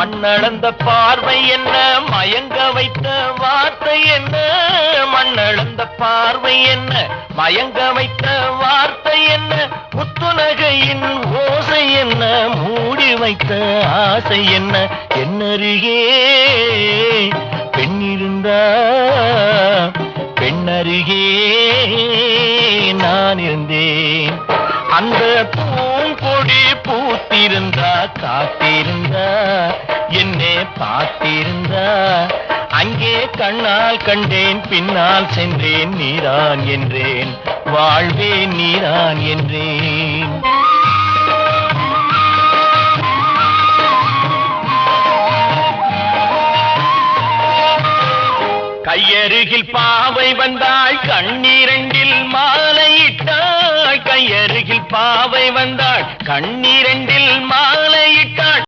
மண்ணளந்த பார்வை என்ன, மயங்க வைத்த வார்த்தை என்ன? மண்ணளந்த பார்வை என்ன, மயங்க வைத்த வார்த்தை என்ன? முத்துநகையின் ஓசை என்ன, மூடி வைத்த ஆசை என்ன? என்னருகே பெண்ணிருந்தா, பெண்ணருகே நான் இருந்தேன். அந்த பூங்கொடி பூத்திருந்தா, காத்திருந்தா, என்னை பார்த்திருந்தா, அங்கே கண்ணால் கண்டேன், பின்னால் சென்றேன், நீதான் என்றேன், வாழ்வே நீதான் என்றேன். கையருகில் பாவை வந்தாள், கண்ணீரண்டில் மாலையிட்டாள். கையருகில் பாவை வந்தாள், கண்ணீரண்டில் மாலையிட்டாள்.